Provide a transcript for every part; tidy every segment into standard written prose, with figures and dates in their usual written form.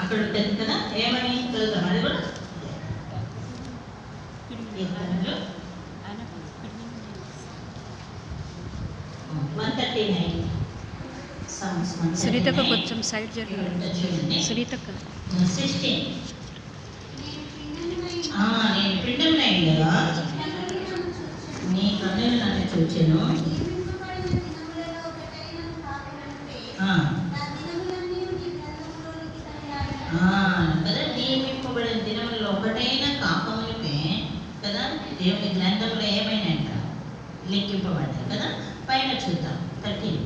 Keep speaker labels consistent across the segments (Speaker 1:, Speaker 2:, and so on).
Speaker 1: అక్కడ ఉంటుంది కదా, ఏమని చదువుతాం అది కూడా. కీర్తనలు 139 Psalms 139.
Speaker 2: సునీతక్క కొంచెం సైడ్ జరగండి. సునీతక్క
Speaker 1: 16. నేను పిండం కదా, నీ కన్నులు నన్ను చూచెను. కదా, నియమింపబడిన దినములలో ఒకటైనా కాకమునిపే కదా దేవుని గ్రంథంలో ఏమైనాయంట లెక్కింపబడ్డాయి కదా. పైన చూద్దాం 13.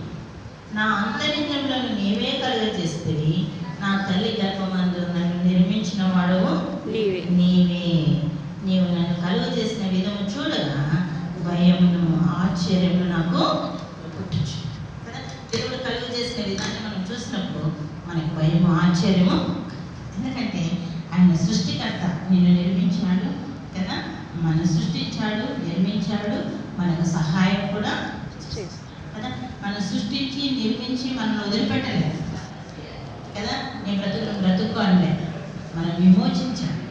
Speaker 1: నా అంతరింద్రియములను నీవే కలుగజేస్తేవి, నా తల్లి గర్భమందు నన్ను నిర్మించిన వాడవు నీవే. నీవు నన్ను కలుగజేసిన విధము చూడగా భయమును ఆశ్చర్యమును నాకు పుట్టచ్చు కదా. దేవుడు కలుగజేసిన విధాన్ని మనం చూసినప్పుడు మనకు భయము ఆశ్చర్యము, ఎందుకంటే ఆయన సృష్టికర్త, నిన్ను నిర్మించాడు కదా, మనం సృష్టించాడు, నిర్మించాడు, మనకు సహాయం కూడా కదా. మనం సృష్టించి నిర్మించి మనం వదిలిపెట్టలేదు కదా, నీ బ్రతుకు అనలేదు, మనం విమోచించాడు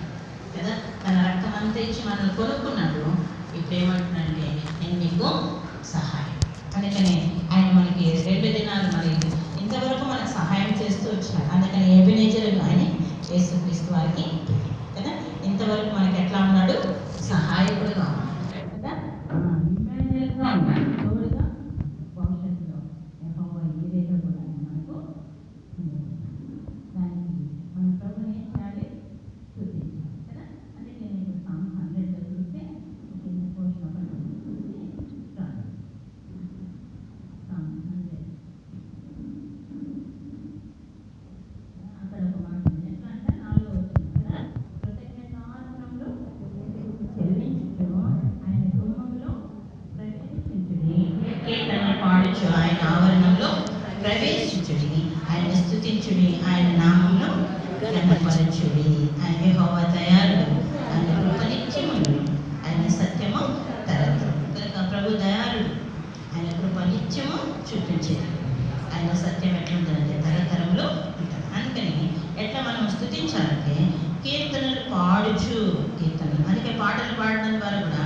Speaker 1: కదా, తన రక్తం అంతా ఇచ్చి మనం కొనుక్కున్నాడు. ఇప్పుడు ఏమంటున్నాడంటే నేను నీకు సహాయం. అందుకని ఆయన మనకి 2 దినాలు మరి ఇంతవరకు మనకు సహాయం చేస్తూ వచ్చాడు. అందుకని ఎబెనేజర్ అని యేసుక్రీస్తు వారికి కదా, ఇంతవరకు మనకి ఎట్లా ఉన్నాడు, సహాయకుడుగా ఉన్నాడు కదా, ఇమ్మాన్యుయేల్గా ఉన్నాడు. తోడుగా భవిష్యత్తులో యెహోవా ఈరేగా కూడా మనకు దానికి మన ప్రభుని ఏం చేయాలి, స్తుతించాలి కదా. అంటే నేను ఇప్పుడు Psalms 100లో చూస్తే కింద పోర్షన్ ఒకటి స్టార్ట్ Psalms 100. అక్కడ ఒక మాట ఉంది, ఎట్లా అంటే 4వ వచనం కదా, కృతజ్ఞతార్పణలు చెల్లించుచు ఆయన గుమ్మములో ప్రవేశించుడి, కీర్తనలు పాడుచు ఆయన ఆవరణంలో ప్రవేశించుడి, ఆయన స్తుతించుడి, ఆయన నామమును ఘనపరచుడి. ఆయన యెహోవా దయాళుడు, ఆయన కృప నిత్యమును, ఆయన సత్యము తరతరం. కనుక ప్రభు దయాళుడు, ఆయన కృప నిత్యము చూపించేది, ఆయన సత్యం ఎట్లుంటుందంటే తరతరంలో ఉంటుంది. అందుకని ఎట్లా మనం స్తుతించాలంటే కీర్తనలు పాడుచు, కీర్తనలు అందుకే పాటలు పాడడం ద్వారా కూడా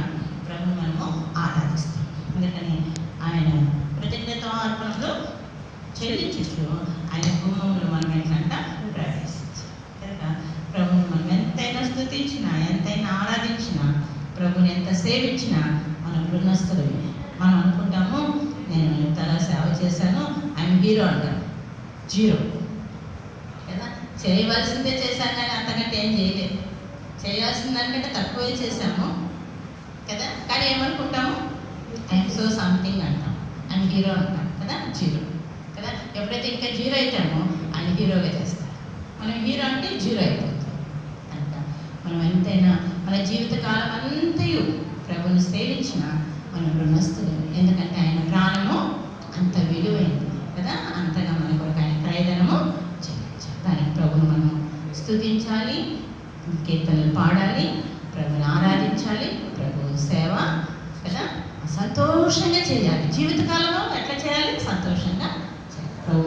Speaker 1: ప్రభుని మనము ఆరాధిస్తాం. అందుకని ఆయన కృతజ్ఞతార్పణలు చెల్లించు ఆయన గుమ్మంలో మనం ఎట్లంట ప్రవేశించాం. కనుక ప్రభుని మనం ఎంతైనా స్తుతించినా, ఎంతైనా ఆరాధించినా, ప్రభుని ఎంత సేవించినా మనం రుణస్తులమే. మనం అనుకుంటాము నేను ఇంతలా సేవ చేశాను, ఐఎమ్ హీరో అంటాను. జీరో కదా, చేయవలసిందే చేశాను కానీ అంతకంటే ఏం చేయలేదు. చేయాల్సిన దానికంటే తక్కువే చేశాము కదా, కానీ ఏమనుకుంటాము, ఐఎమ్ సో సంథింగ్ అంటాం, ఐఎమ్ హీరో అంటాం కదా. జీరో కదా, ఎప్పుడైతే ఇంకా జీరో అవుతామో ఆయన హీరోగా చేస్తాం. మనం హీరో అంటే జీరో అయిపోతాం. అంట మనం ఎంతైనా మన జీవితకాలం అంతయు ప్రభుని సేవించిన మనం రుణస్తులు, ఎందుకంటే ఆయన ప్రాణము అంత విలువైంది కదా, అంతగా మన కొరకు ఆయన క్రయధనము చెల్లించాలి. దానికి ప్రభుని మనం స్తుతించాలి, కీర్తనలు పాడాలి, ప్రభుని ఆరాధించాలి, ప్రభు సేవ కదా సంతోషంగా చేయాలి. జీవితకాలంలో ఎట్లా చేయాలి, సంతోషంగా చేయాలి. ప్రభు